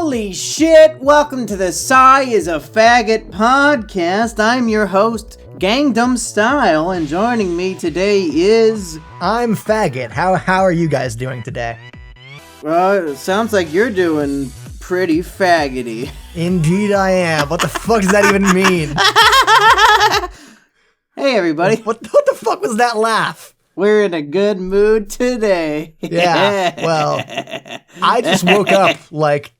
Holy shit! Welcome to the Psy is a Faggot podcast. I'm your host, Gangnam Style, and joining me today is... I'm Faggot. How are you guys doing today? It sounds like you're doing pretty faggoty. Indeed I am. What the fuck does that even mean? Hey everybody. What the fuck was that laugh? We're in a good mood today. Yeah, well, I just woke up like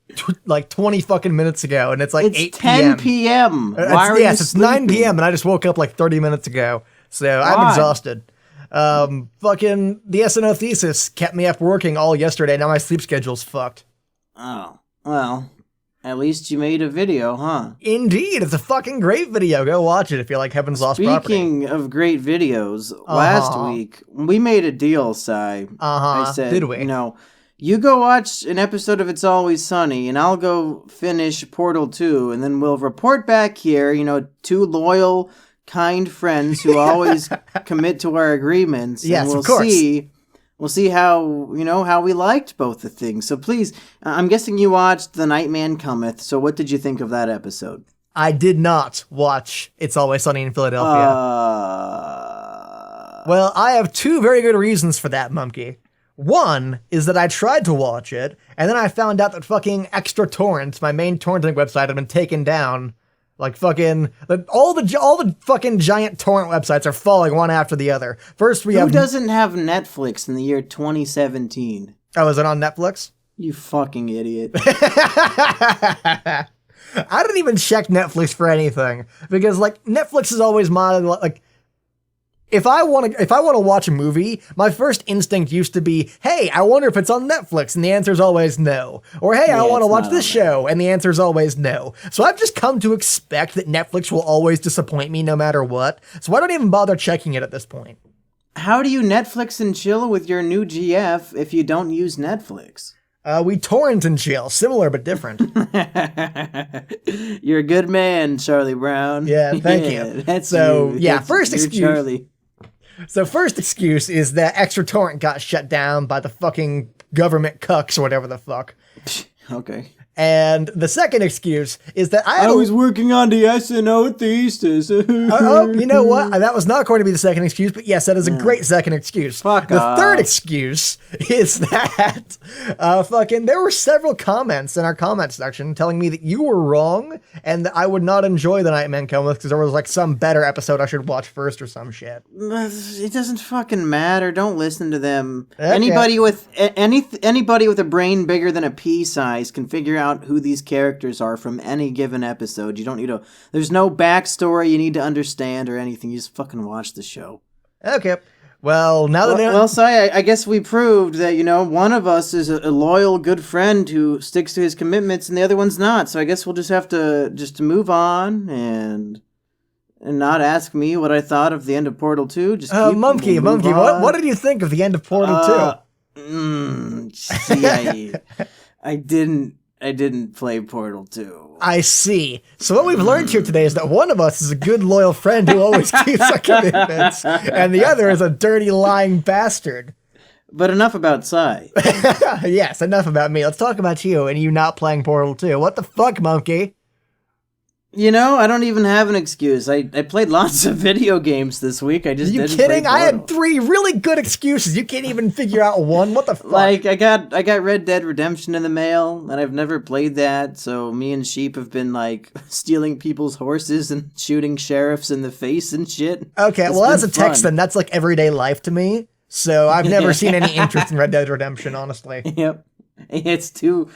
20 fucking minutes ago, and it's like 8 10 p.m. It's 9 p.m., and I just woke up like 30 minutes ago, so I'm exhausted. Fucking the SNO thesis kept me up working all yesterday, now my sleep schedule's fucked. Oh, well, at least you made a video, huh? Indeed, it's a fucking great video. Go watch it if you like Heaven's Lost Property. Speaking of great videos, last week, we made a deal, Sai. I said, did we? No, you go watch an episode of It's Always Sunny, and I'll go finish Portal 2, and then we'll report back here, two loyal, kind friends who always commit to our agreements. Yes, and we'll of course. We'll see how, how we liked both the things. So please, I'm guessing you watched The Nightman Cometh, so what did you think of that episode? I did not watch It's Always Sunny in Philadelphia. Well, I have two very good reasons for that, Mumkey. One is that I tried to watch it, and then I found out that fucking Extra Torrent, my main torrenting website, had been taken down. Like fucking all the fucking giant torrent websites are falling one after the other. First we have... Who doesn't have Netflix in the year 2017? Oh, is it on Netflix? You fucking idiot. I didn't even check Netflix for anything because Netflix is always my if I want to watch a movie, my first instinct used to be, hey, I wonder if it's on Netflix, and the answer is always no. Or hey, I want to watch this show, and the answer is always no. So I've just come to expect that Netflix will always disappoint me no matter what. So I don't even bother checking it at this point. How do you Netflix and chill with your new GF if you don't use Netflix? We torrent and chill, similar but different. You're a good man, Charlie Brown. Yeah, thank you. That's so. You. Yeah, that's, first excuse. Charlie. So first excuse is that Extra Torrent got shut down by the fucking government cucks or whatever the fuck. Okay. And the second excuse is that I was working on the SNO thesis. You know what? That was not going to be the second excuse, but yes, that is a great second excuse. Fuck off. The third off. excuse is that there were several comments in our comment section telling me that you were wrong and that I would not enjoy The Nightman Cometh because there was some better episode I should watch first or some shit. It doesn't fucking matter. Don't listen to them. Okay. Anybody with a brain bigger than a pea size can figure out who these characters are from any given episode. You don't need to... There's no backstory you need to understand or anything. You just fucking watch the show. Okay. Well, now that... Well, Sai, I guess we proved that, one of us is a loyal, good friend who sticks to his commitments and the other one's not. So I guess we'll just have to move on and not ask me what I thought of the end of Portal 2. Just Mumkey, what did you think of the end of Portal 2? See, I didn't play Portal 2. I see. So what we've learned here today is that one of us is a good, loyal friend who always keeps our commitments, and the other is a dirty, lying bastard. But enough about Sai. Yes, enough about me. Let's talk about you and you not playing Portal 2. What the fuck, Mumkey? I don't even have an excuse. I played lots of video games this week. I just didn't play kidding? Portal. I had 3 really good excuses. You can't even figure out one. What the fuck? I got Red Dead Redemption in the mail, and I've never played that, so me and Sheep have been, stealing people's horses and shooting sheriffs in the face and shit. Okay, It's well, as a been fun. Texan, that's everyday life to me, so I've never seen any interest in Red Dead Redemption, honestly. Yep. It's too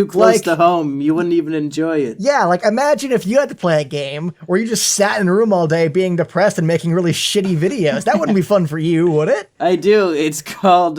close to home. You wouldn't even enjoy it. Yeah, imagine if you had to play a game where you just sat in a room all day being depressed and making really shitty videos. That wouldn't be fun for you, would it? I do. It's called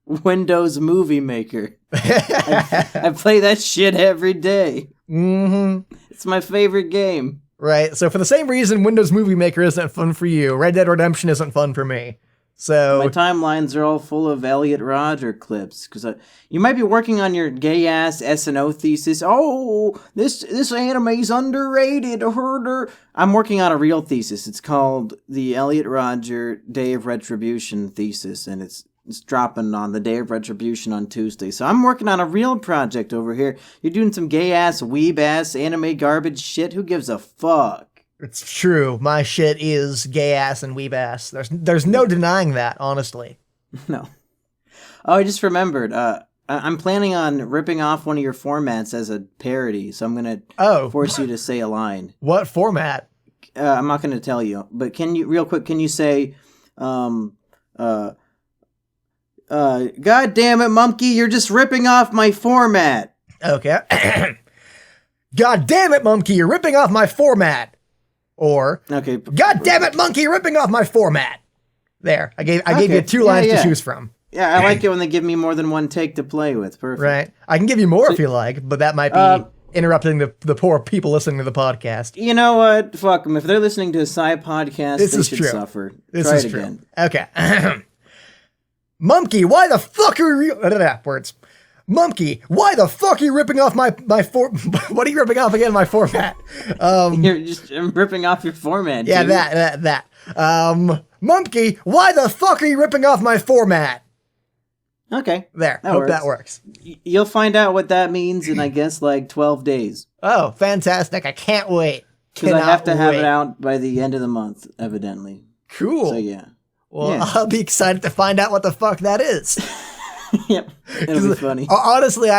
Windows Movie Maker. I play that shit every day. Mm-hmm. It's my favorite game. Right, so for the same reason Windows Movie Maker isn't fun for you, Red Dead Redemption isn't fun for me. So my timelines are all full of Elliot Rodger clips because you might be working on your gay ass SNO thesis. Oh, this anime's underrated. Herder. I'm working on a real thesis. It's called the Elliot Rodger Day of Retribution thesis, and it's It's dropping on the Day of Retribution on Tuesday. So I'm working on a real project over here. You're doing some gay-ass, weeb-ass, anime garbage shit. Who gives a fuck? It's true. My shit is gay ass and weeb ass. There's no denying that, honestly. No. Oh, I just remembered. I'm planning on ripping off one of your formats as a parody, so I'm gonna force you to say a line. What format? I'm not gonna tell you, but can you, real quick, can you say, God damn it, Mumkey, you're just ripping off my format. Okay. God damn it, Mumkey, you're ripping off my format. Or, okay. God damn it, Mumkey, you're ripping off my format. There, I gave you 2 lines to choose from. Yeah, I like it when they give me more than one take to play with. Perfect. Right. I can give you more if you like, but that might be interrupting the poor people listening to the podcast. You know what? Fuck them. If they're listening to a sci podcast, they should suffer. This Try is it true. again. Okay. Mumkey, why the fuck are you... Words. Mumkey, why the fuck are you ripping off my what are you ripping off again, my format? You're just ripping off your format, yeah, dude. that. Mumkey, why the fuck are you ripping off my format? Okay. There. That Hope works. that works. You'll find out what that means in, I guess, like 12 days. Oh, fantastic. I can't wait. Because I have to have it out by the end of the month, evidently. Cool. So, yeah. Well, yeah. I'll be excited to find out what the fuck that is. Yep. It'll be funny. Honestly,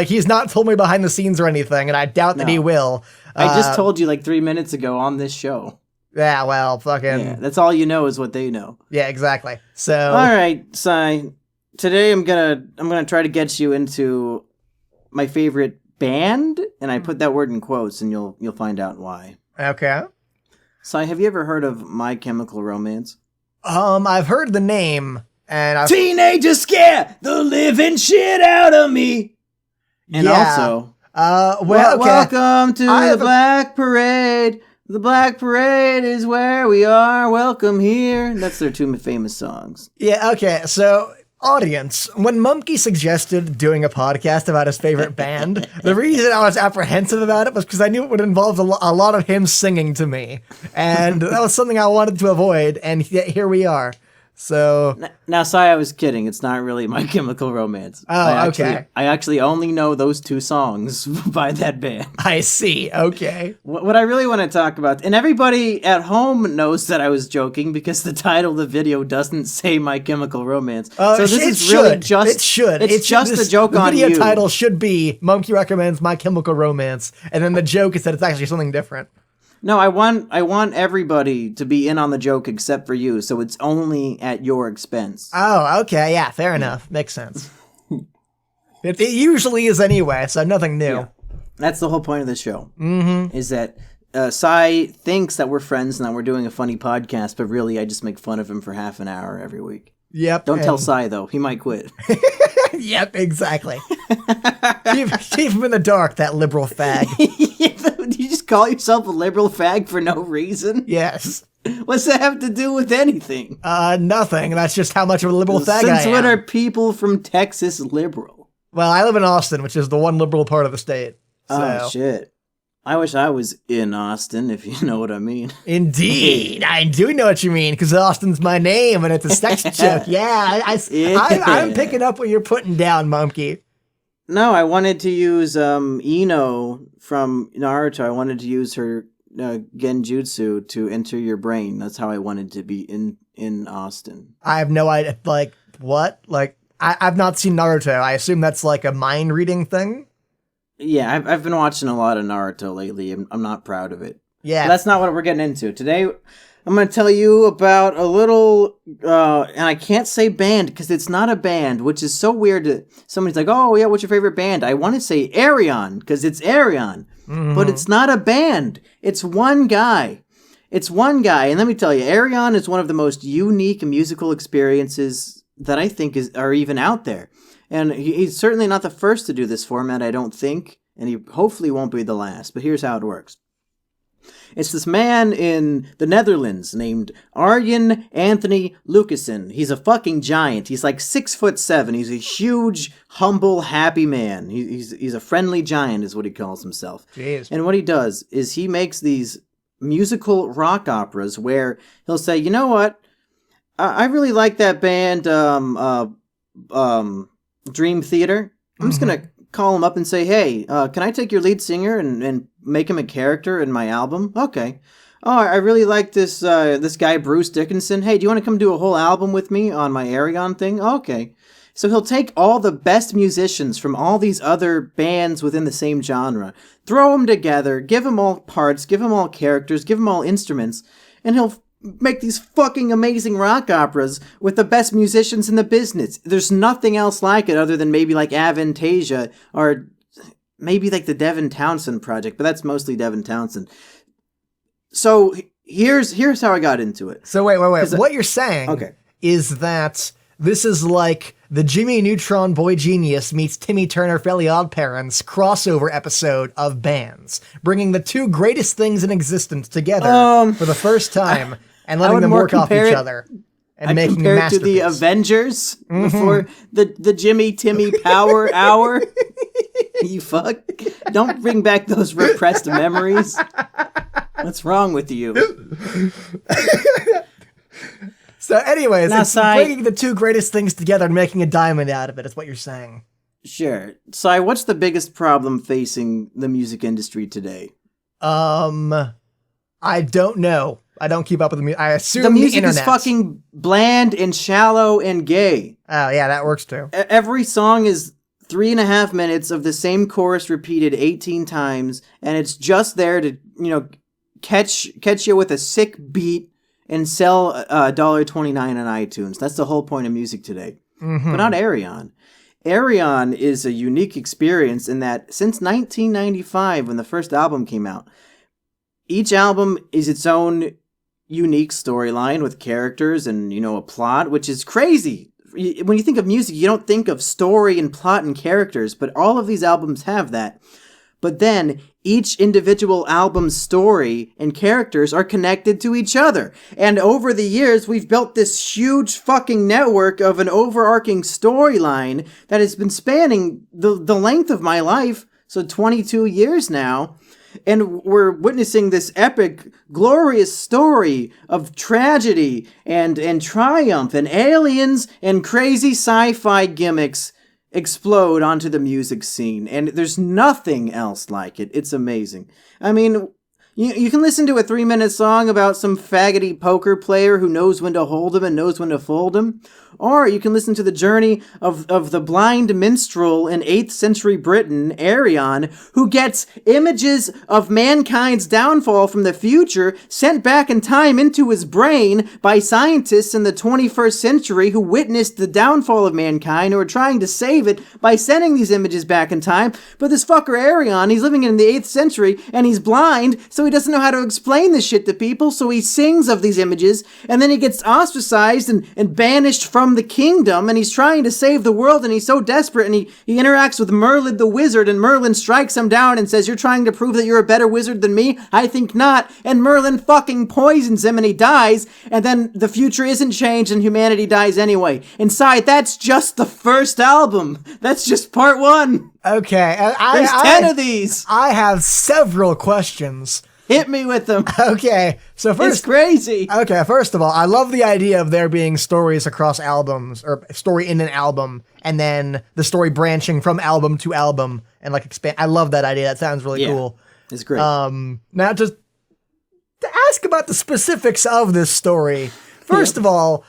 he's not told me behind the scenes or anything, and I doubt that he will. I just told you like 3 minutes ago on this show. Yeah, well, fucking... Yeah, that's all you know is what they know. Yeah, exactly. So... All right, Sai. Today I'm gonna try to get you into my favorite band, and I put that word in quotes, and you'll find out why. Okay. Sai, have you ever heard of My Chemical Romance? I've heard the name, and I've... Teenagers scare the living shit out of me. And also, welcome to the Black Parade. The Black Parade is where we are. Welcome here. That's their 2 famous songs. Yeah, okay, so... Audience, when Mumkey suggested doing a podcast about his favorite band, the reason I was apprehensive about it was because I knew it would involve a lot of him singing to me. And that was something I wanted to avoid, and yet here we are. So... Now, Sai, I was kidding. It's not really My Chemical Romance. Oh, okay. I actually only know those 2 songs by that band. I see. Okay. What I really want to talk about, and everybody at home knows that I was joking because the title of the video doesn't say My Chemical Romance. So this is really just... It should. It's just a joke on you. The video title should be Mumkey Recommends My Chemical Romance, and then the joke is that it's actually something different. No, I want everybody to be in on the joke except for you, so it's only at your expense. Oh, okay, yeah, fair enough. Makes sense. It usually is anyway, so nothing new. Yeah. That's the whole point of the show, is that Sai thinks that we're friends and that we're doing a funny podcast, but really I just make fun of him for half an hour every week. Yep. Don't tell Sai, though. He might quit. Yep, exactly. keep him in the dark, that liberal fag. You just call yourself a liberal fag for no reason? Yes. What's that have to do with anything? Nothing. That's just how much of a liberal fag I am. Since when are people from Texas liberal? Well, I live in Austin, which is the one liberal part of the state. Oh, shit. I wish I was in Austin, if you know what I mean. Indeed. I do know what you mean, because Austin's my name, and it's a sex joke. Yeah, I'm picking up what you're putting down, Mumkey. No, I wanted to use Ino from Naruto. I wanted to use her genjutsu to enter your brain. That's how I wanted to be in Austin. I have no idea. Like, what? Like, I've not seen Naruto. I assume that's like a mind reading thing? Yeah, I've been watching a lot of Naruto lately. I'm not proud of it. Yeah. But that's not what we're getting into. Today, I'm going to tell you about a little, and I can't say band because it's not a band, which is so weird. Somebody's like, oh, yeah, what's your favorite band? I want to say Ayreon because it's Ayreon. Mm-hmm. But it's not a band. It's one guy. It's one guy. And let me tell you, Ayreon is one of the most unique musical experiences that I think are even out there. And he's certainly not the first to do this format, I don't think. And he hopefully won't be the last. But here's how it works. It's this man in the Netherlands named Arjen Anthony Lucassen. He's a fucking giant. He's like 6'7". He's a huge, humble, happy man. He's a friendly giant is what he calls himself. Jeez. And what he does is he makes these musical rock operas where he'll say, you know what? I really like that band, Dream Theater. I'm just gonna call him up and say, hey, can I take your lead singer and make him a character in my album? Okay. Oh, I really like this guy Bruce Dickinson. Hey, do you want to come do a whole album with me on my Ayreon thing? Okay. So he'll take all the best musicians from all these other bands within the same genre, throw them together, give them all parts, give them all characters, give them all instruments, and he'll make these fucking amazing rock operas with the best musicians in the business. There's nothing else like it other than maybe like Avantasia or maybe like the Devin Townsend project, but that's mostly Devin Townsend. So here's how I got into it. So wait. What you're saying is that this is like the Jimmy Neutron Boy Genius meets Timmy Turner Fairly Odd Parents crossover episode of bands, bringing the two greatest things in existence together for the first time and letting them work off each other and making a masterpiece. To the Avengers before the Jimmy Timmy Power Hour. You fuck! Don't bring back those repressed memories. What's wrong with you? So anyways, it's bringing the two greatest things together and making a diamond out of it, is what you're saying. Sure. Sai, what's the biggest problem facing the music industry today? I don't know. I don't keep up with the music. I assume the music is fucking bland and shallow and gay. Oh, yeah, that works too. Every song is 3.5 minutes of the same chorus repeated 18 times, and it's just there to, catch you with a sick beat and sell $1.29 on iTunes. That's the whole point of music today. But not Ayreon. Ayreon is a unique experience in that since 1995, when the first album came out, each album is its own unique storyline with characters and, a plot, which is crazy. When you think of music, you don't think of story and plot and characters, but all of these albums have that. But then each individual album's story and characters are connected to each other. And over the years, we've built this huge fucking network of an overarching storyline that has been spanning the length of my life, so 22 years now. And we're witnessing this epic, glorious story of tragedy and triumph and aliens and crazy sci-fi gimmicks explode onto the music scene, and there's nothing else like it. It's amazing. I mean, you can listen to a 3-minute song about some faggoty poker player who knows when to hold him and knows when to fold him, or you can listen to the journey of the blind minstrel in 8th century Britain, Ayreon, who gets images of mankind's downfall from the future sent back in time into his brain by scientists in the 21st century who witnessed the downfall of mankind, who are trying to save it by sending these images back in time. But this fucker Ayreon, he's living in the 8th century, and he's blind, so he doesn't know how to explain this shit to people, so he sings of these images, and then he gets ostracized and banished from the kingdom, and he's trying to save the world, and he's so desperate, and he interacts with Merlin the wizard, and Merlin strikes him down and says, "You're trying to prove that you're a better wizard than me? I think not." And Merlin fucking poisons him, and he dies, and then the future isn't changed, and humanity dies anyway. Inside, that's just the first album. That's just part 1. Okay. There's 10 of these. I have several questions. Hit me with them. Okay, so first... It's crazy. Okay, first of all, I love the idea of there being stories across albums, or story in an album, and then the story branching from album to album, and expand. I love that idea. That sounds really cool. It's great. Now, just to ask about the specifics of this story. First of all,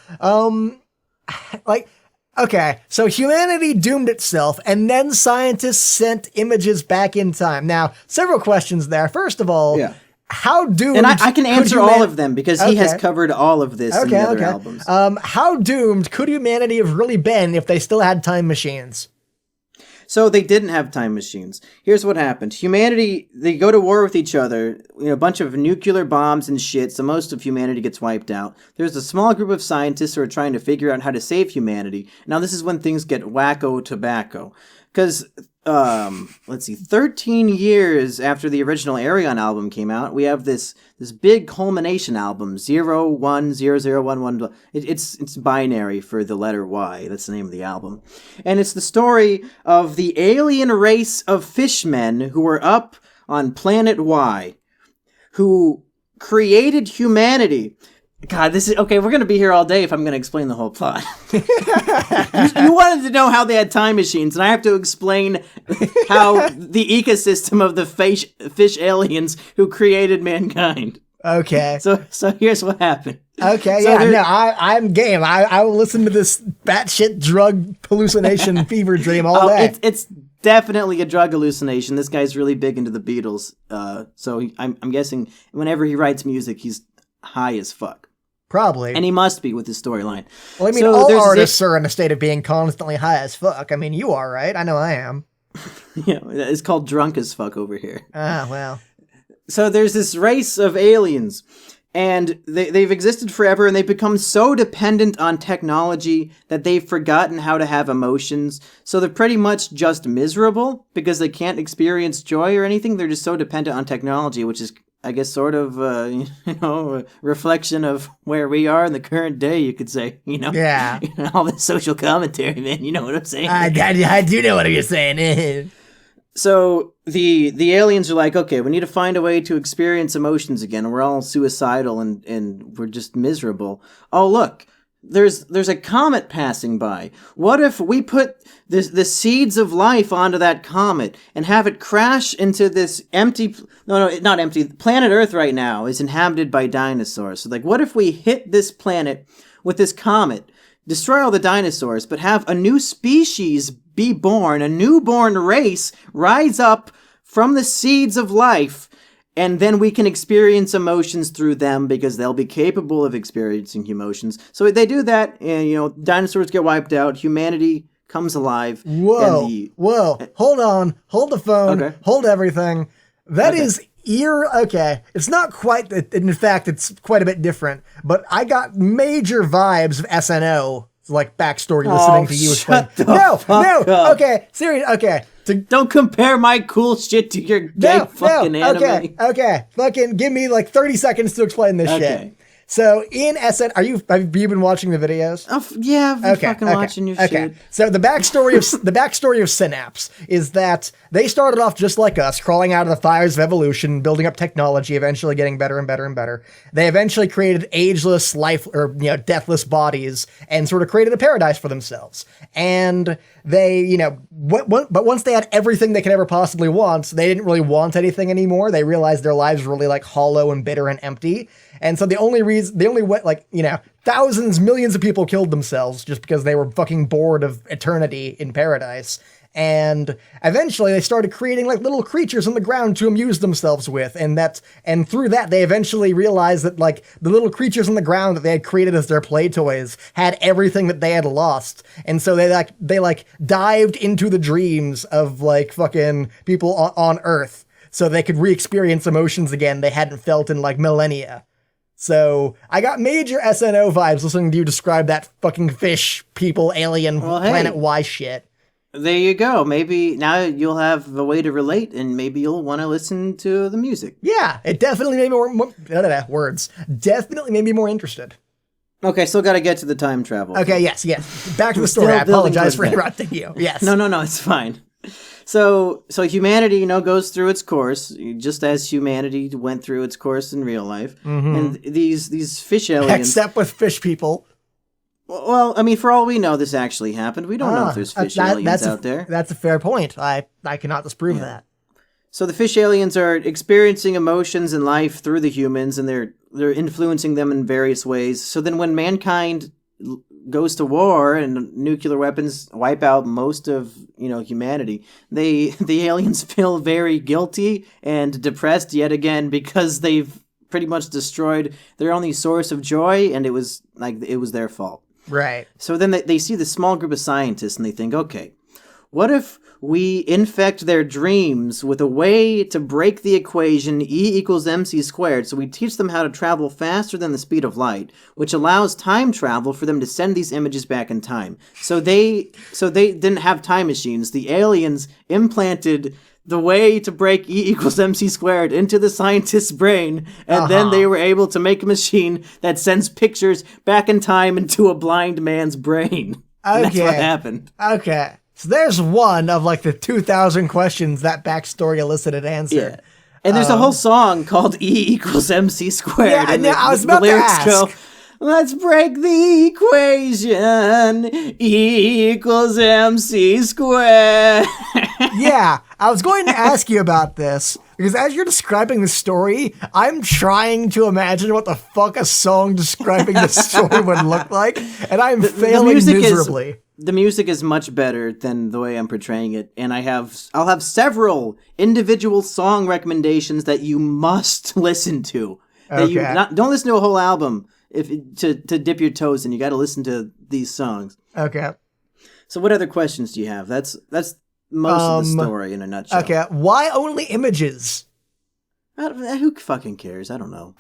okay, so humanity doomed itself, and then scientists sent images back in time. Now, several questions there. First of all, how doomed... And I can answer all of them, because he has covered all of this in the other albums. How doomed could humanity have really been if they still had time machines? So they didn't have time machines. Here's what happened. Humanity, they go to war with each other, a bunch of nuclear bombs and shit, so most of humanity gets wiped out. There's a small group of scientists who are trying to figure out how to save humanity. Now this is when things get wacko tobacco. Because, 13 years after the original Ayreon album came out, we have this big culmination album, 010011. It's binary for the letter Y. That's the name of the album. And it's the story of the alien race of fishmen who were up on planet Y, who created humanity. God, this is okay. We're gonna be here all day if I'm gonna explain the whole plot. You wanted to know how they had time machines, and I have to explain how the ecosystem of the fish aliens who created mankind. Okay. So here's what happened. Okay, So yeah, there- no, I'm game. I will listen to this batshit drug hallucination fever dream all day. It's definitely a drug hallucination. This guy's really big into the Beatles, I'm guessing whenever he writes music, he's high as fuck. Probably. And he must be with his storyline. Well, I mean, So all there's artists are in a state of being constantly high as fuck. I mean, you are, right? I know I am. Yeah, it's called drunk as fuck over here. Ah, well. So there's this race of aliens, and they've existed forever, and they've become so dependent on technology that they've forgotten how to have emotions. So they're pretty much just miserable because they can't experience joy or anything. They're just so dependent on technology, which is, I guess, sort of, a reflection of where we are in the current day, you could say, Yeah. All this social commentary, man, you know what I'm saying? I do know what you're saying. So the aliens are like, okay, we need to find a way to experience emotions again. We're all suicidal and we're just miserable. Oh, look, there's a comet passing by. What if we put the seeds of life onto that comet and have it crash into this not empty. Planet Earth right now is inhabited by dinosaurs. So like, what if we hit this planet with this comet, destroy all the dinosaurs, but have a new species be born, a newborn race rise up from the seeds of life, and then we can experience emotions through them because they'll be capable of experiencing emotions. So they do that, and dinosaurs get wiped out, humanity comes alive. Whoa, whoa, hold on, hold the phone, Okay. hold everything. That Okay. is okay. It's not quite, in fact, it's quite a bit different, but I got major vibes of SNO, like backstory listening to you explain. shut the fuck up. Okay, serious, okay. Don't compare my cool shit to your gay fucking anime. Okay, fucking give me like 30 seconds to explain this Okay. shit. So in SN, have you been watching the videos? Yeah, I've been fucking watching your shit. So the backstory of Synapse is that they started off just like us, crawling out of the fires of evolution, building up technology, eventually getting better and better and better. They eventually created ageless deathless bodies and sort of created a paradise for themselves. And they, but once they had everything they could ever possibly want, they didn't really want anything anymore. They realized their lives were really like hollow and bitter and empty. And so thousands, millions of people killed themselves just because they were fucking bored of eternity in paradise. And eventually they started creating like little creatures on the ground to amuse themselves with. And through that, they eventually realized that like the little creatures on the ground that they had created as their play toys had everything that they had lost. And so they dived into the dreams of like fucking people on Earth so they could re-experience emotions again they hadn't felt in like millennia. So I got major SNO vibes listening to you describe that fucking fish, people, alien, Planet Y shit. There you go. Maybe now you'll have a way to relate, and maybe you'll want to listen to the music. Yeah, it definitely made me words. Definitely made me more interested. Okay, still got to get to the time travel. Okay, yes. Back to the story. I apologize for interrupting you. Yes. No, it's fine. So humanity, goes through its course, just as humanity went through its course in real life. Mm-hmm. And these fish aliens... Except with fish people. Well, I mean, for all we know, this actually happened. We don't know if there's fish aliens out there. That's a fair point. I cannot disprove that. So the fish aliens are experiencing emotions in life through the humans, and they're influencing them in various ways. So then when mankind goes to war and nuclear weapons wipe out most of humanity, the aliens feel very guilty and depressed yet again because they've pretty much destroyed their only source of joy, and it was their fault. Right. So then they see this small group of scientists and they think, okay, what if we infect their dreams with a way to break the equation E = mc squared, so we teach them how to travel faster than the speed of light, which allows time travel for them to send these images back in time. So they didn't have time machines. The aliens implanted the way to break E = mc squared into the scientist's brain, and then they were able to make a machine that sends pictures back in time into a blind man's brain. And that's what happened. Okay. So there's one of like the 2,000 questions that backstory elicited answered. Yeah. And there's a whole song called E = mc squared. Yeah, and I was about to ask. Let's break the equation. E equals MC squared. Yeah, I was going to ask you about this because as you're describing the story, I'm trying to imagine what the fuck a song describing the story would look like, and I'm failing miserably. The music is much better than the way I'm portraying it, and I'll have several individual song recommendations that you must listen to. Don't listen to a whole album to dip your toes in. You got to listen to these songs. Okay. So what other questions do you have? That's most of the story in a nutshell. Okay, why only images? Who fucking cares? I don't know.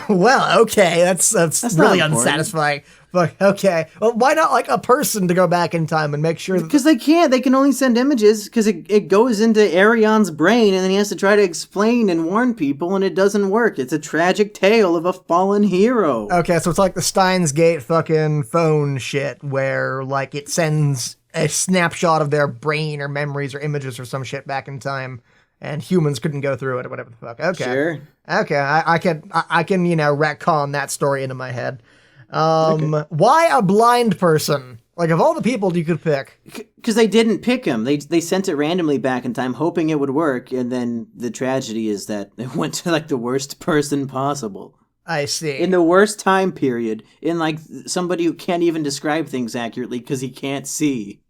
Well, okay, that's really unsatisfying. But okay, well, why not like a person to go back in time and make sure? Because they can't. They can only send images because it goes into Ayreon's brain, and then he has to try to explain and warn people, and it doesn't work. It's a tragic tale of a fallen hero. Okay, so it's like the Steins Gate fucking phone shit, where like it sends a snapshot of their brain or memories or images or some shit back in time. And humans couldn't go through it or whatever the fuck. Okay. Sure. Okay, I can retcon that story into my head. Why a blind person? Like, of all the people you could pick. Because they didn't pick him. They sent it randomly back in time, hoping it would work, and then the tragedy is that it went to, like, the worst person possible. I see. In the worst time period. In, like, somebody who can't even describe things accurately because he can't see.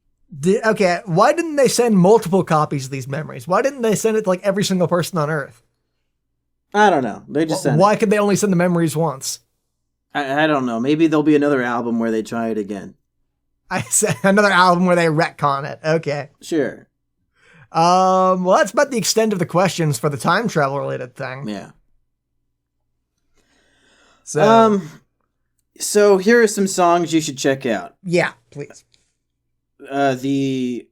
Okay, why didn't they send multiple copies of these memories? Why didn't they send it to like every single person on Earth? I don't know. They just sent Why could they only send the memories once? I don't know. Maybe there'll be another album where they try it again. I said another album where they retcon it. Okay. Sure. Well, that's about the extent of the questions for the time travel related thing. Yeah. So here are some songs you should check out. Yeah, please. I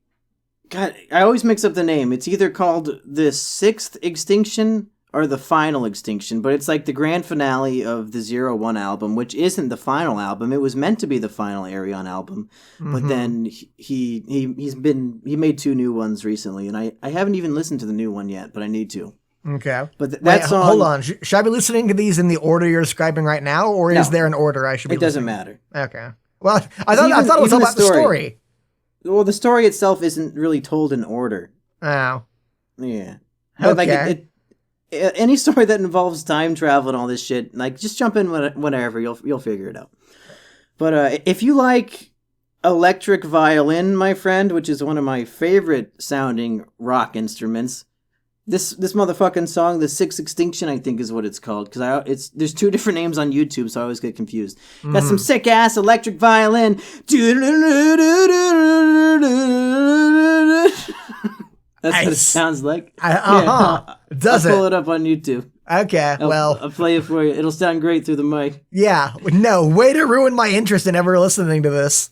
always mix up the name. It's either called The Sixth Extinction or The Final Extinction, but it's like the grand finale of the 0-1 album, which isn't the final album. It was meant to be the final Ayreon album, but then he made 2 new ones recently, and I haven't even listened to the new one yet, but I need to. Okay. But that song... Hold on. Should I be listening to these in the order you're describing right now, or is there an order I should be listening? It doesn't matter. Okay. Well, I thought it was all about the story. Well, the story itself isn't really told in order. Oh. Yeah. Okay. Like any story that involves time travel and all this shit, like just jump in whenever, you'll figure it out. But if you like electric violin, my friend, which is one of my favorite sounding rock instruments, this motherfucking song, The Sixth Extinction, I think is what it's called, because there's 2 different names on YouTube, so I always get confused. Got some sick ass electric violin. That's what it sounds like. Does I'll pull it up on YouTube. Okay, I'll play it for you. It'll sound great through the mic. Yeah, no, way to ruin my interest in ever listening to this.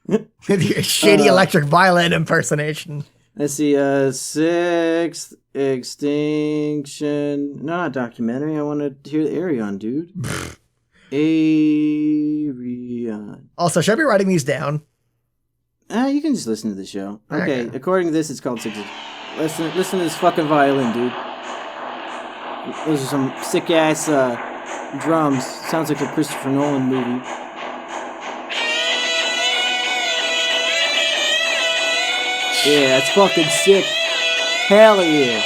Your shitty electric violin impersonation. Let's see, Sixth Extinction. Not a documentary. I want to hear the Ayreon, dude. Ayreon. Also, should I be writing these down? You can just listen to the show. Okay, Okay. according to this, it's called Sixth. Listen to this fucking violin, dude. Those are some sick ass drums. Sounds like a Christopher Nolan movie. Yeah, that's fucking sick. Hell yeah.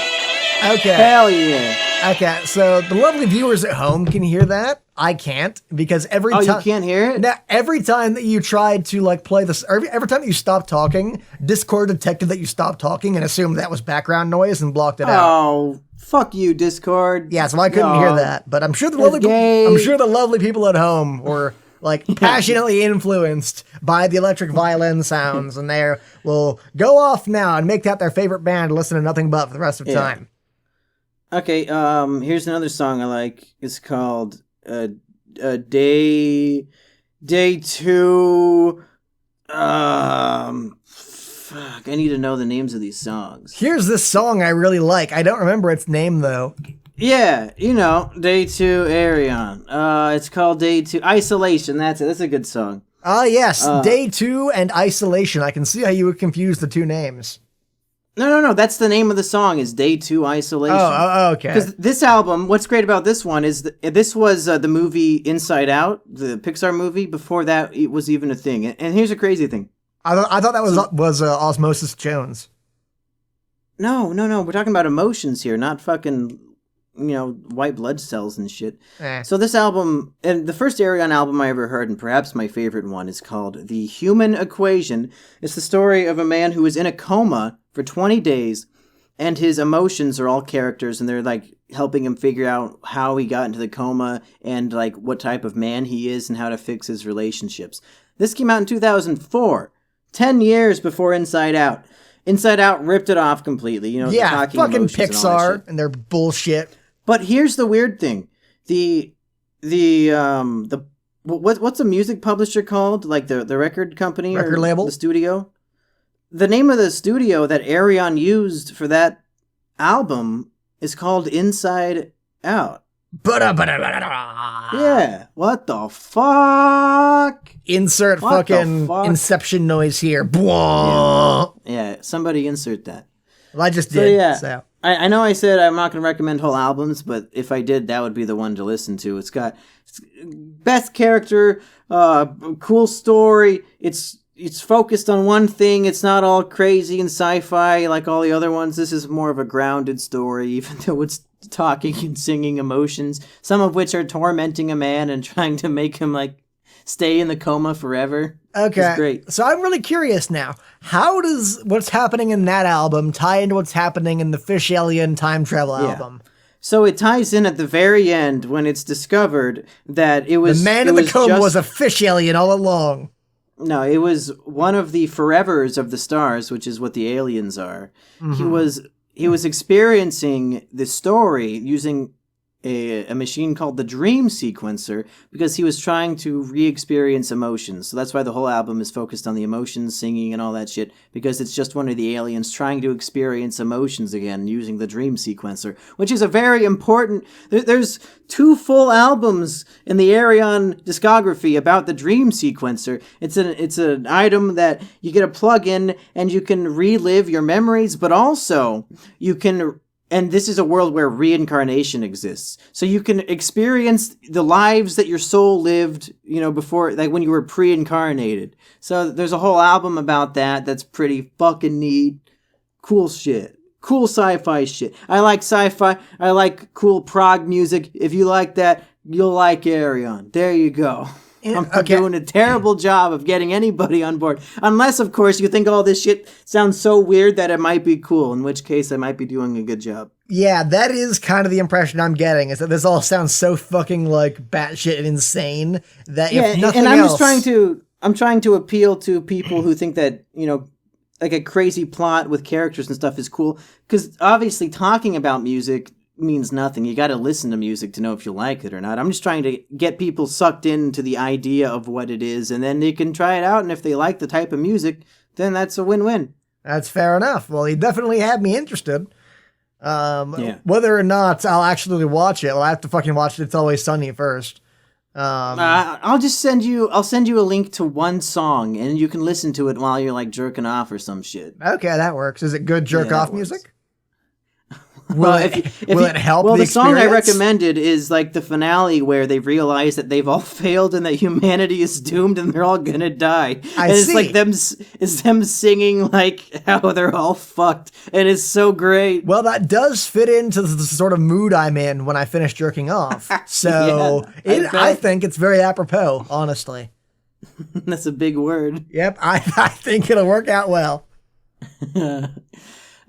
Okay. Hell yeah. Okay, so the lovely viewers at home can hear that. I can't, because every time... Oh, you can't hear it? Now, every time that you tried to, like, play this... Every time that you stopped talking, Discord detected that you stopped talking and assumed that was background noise and blocked it out. Oh, fuck you, Discord. Yeah, so I couldn't hear that. But I'm sure the lovely people at home were... like, passionately influenced by the electric violin sounds, and they will go off now and make that their favorite band to listen to nothing but for the rest of time. Okay, here's another song I like. It's called Day 2. Fuck, I need to know the names of these songs. Here's this song I really like. I don't remember its name, though. Yeah, you know, Day 2 Ayreon. It's called Day 2 Isolation. That's it. That's a good song. Ah, yes. Day 2 and Isolation. I can see how you would confuse the 2 names. No. That's the name of the song. Is Day 2 Isolation. Okay. Because this album, what's great about this one is this was the movie Inside Out, the Pixar movie. Before that, it was even a thing. And here's a crazy thing. I thought that was Osmosis Jones. No. We're talking about emotions here, not fucking, white blood cells and shit. So this album, and the first Ayreon album I ever heard, and perhaps my favorite one, is called The Human Equation. It's the story of a man who is in a coma for 20 days, and his emotions are all characters, and they're like helping him figure out how he got into the coma and like what type of man he is and how to fix his relationships. This came out in 2004, 10 years before Inside Out. Inside Out ripped it off completely, Yeah, talking fucking Pixar and their bullshit. But here's the weird thing. What's the music publisher called? Like the record company record or label? The studio? The name of the studio that Ayreon used for that album is called Inside Out. Yeah. What the fuck? Insert What the fucking fuck? Inception noise here. Yeah, somebody insert that. Well, I just did. Yeah. So. I know I said I'm not going to recommend whole albums, but if I did, that would be the one to listen to. It's got best character, cool story. It's focused on one thing. It's not all crazy and sci-fi like all the other ones. This is more of a grounded story, even though it's talking and singing emotions, some of which are tormenting a man and trying to make him like stay in the coma forever. Okay. It's great. So I'm really curious now. How does what's happening in that album tie into what's happening in the Fish Alien time travel album? So it ties in at the very end when it's discovered that it was... The man in the coma was a fish alien all along. No, it was one of the forevers of the stars, which is what the aliens are. Mm-hmm. He was experiencing the story using a machine called the Dream Sequencer because he was trying to re-experience emotions. So that's why the whole album is focused on the emotions, singing, and all that shit, because it's just one of the aliens trying to experience emotions again using the Dream Sequencer, which is a very important... There's 2 full albums in the Ayreon discography about the Dream Sequencer. It's an item that you get a plug-in and you can relive your memories, but also you can... And this is a world where reincarnation exists. So you can experience the lives that your soul lived, before, like when you were pre-incarnated. So there's a whole album about that that's pretty fucking neat. Cool shit. Cool sci-fi shit. I like sci-fi. I like cool prog music. If you like that, you'll like Ayreon. There you go. I'm doing a terrible job of getting anybody on board. Unless, of course, you think all this shit sounds so weird that it might be cool, in which case I might be doing a good job. Yeah, that is kind of the impression I'm getting, is that this all sounds so fucking, like, batshit and insane that if nothing and I'm else... I'm trying to appeal to people who think that, like a crazy plot with characters and stuff is cool. Because obviously talking about music means nothing. You got to listen to music to know if you like it or not. I'm just trying to get people sucked into the idea of what it is, and then they can try it out, and if they like the type of music, then that's a win-win. That's fair enough. Well, he definitely had me interested. Whether or not I'll actually watch it, well, I have to fucking watch It's Always Sunny first. I'll send you a link to one song, and you can listen to it while you're like jerking off or some shit. Okay, that works. Is it good jerk off music? Will it help? Well, the song I recommended is like the finale where they realize that they've all failed and that humanity is doomed and they're all gonna die. It's like them singing like how they're all fucked, and it's so great. Well, that does fit into the sort of mood I'm in when I finish jerking off. So I think it's very apropos, honestly. That's a big word. Yep, I think it'll work out well.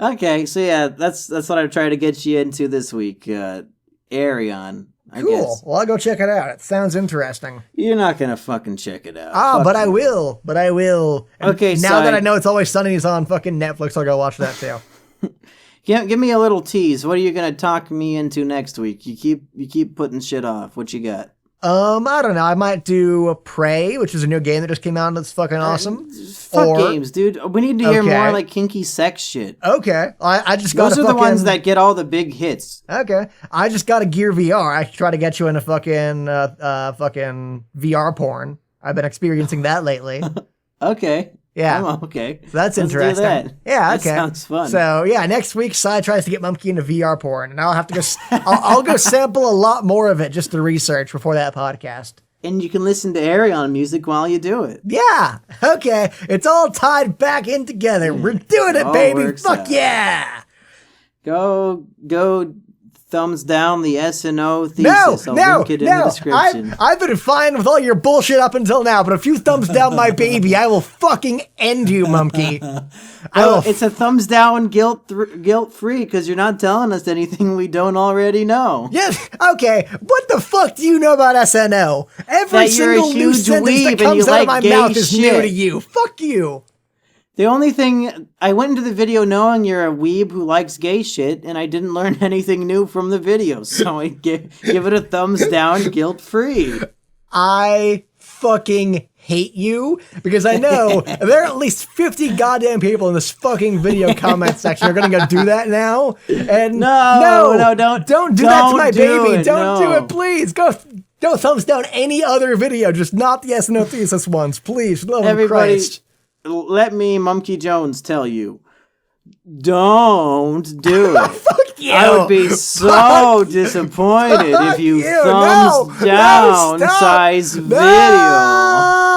Okay, so yeah, that's what I try to get you into this week. Ayreon, I guess. Cool. Well, I'll go check it out. It sounds interesting. You're not gonna fucking check it out. But I will. But I will. And okay, now that I know It's Always Sunny's on fucking Netflix, I'll go watch that too. Give me a little tease. What are you gonna talk me into next week? You keep putting shit off. What you got? I don't know. I might do Prey, which is a new game that just came out and it's fucking awesome. Fuck games, dude. We need to hear more like kinky sex shit. Okay. I just got Those are the ones that get all the big hits. Okay. I just got a Gear VR. I try to get you into fucking VR porn. I've been experiencing that lately. Okay. Yeah. Oh, okay. That's Let's do interesting. that. Yeah, That okay. sounds fun. So yeah, next week Sai tries to get Mumkey into VR porn, and I'll have to go. I'll go sample a lot more of it just to research before that podcast. And you can listen to Ayreon music while you do it. Yeah. Okay. It's all tied back in together. We're doing it, all baby. works Fuck out. yeah. Go thumbs down the S&O thesis. I'll link it in the description. I've been fine with all your bullshit up until now, but if you thumbs down my baby, I will fucking end you, Mumkey. It's a thumbs down guilt-free because you're not telling us anything we don't already know. Yes. Okay. What the fuck do you know about SNL? Every That you're a single new huge sentence weeb that and comes you out like of my gay mouth is new shit. to you. Fuck you. The only thing, I went into the video knowing you're a weeb who likes gay shit, and I didn't learn anything new from the video, so I give it a thumbs down guilt-free. I fucking hate you because I know there are at least 50 goddamn people in this fucking video comment section who are gonna go do that now. And No, don't do that to my do baby. it, Don't do no. it, please. Go thumbs down any other video, just not the SNL thesis ones, please. For the love of Everybody, Christ. let me, Mumkey Jones, tell you. Don't do it. Fuck you. I would be so disappointed if you you. thumbs No, down stop. size No. video.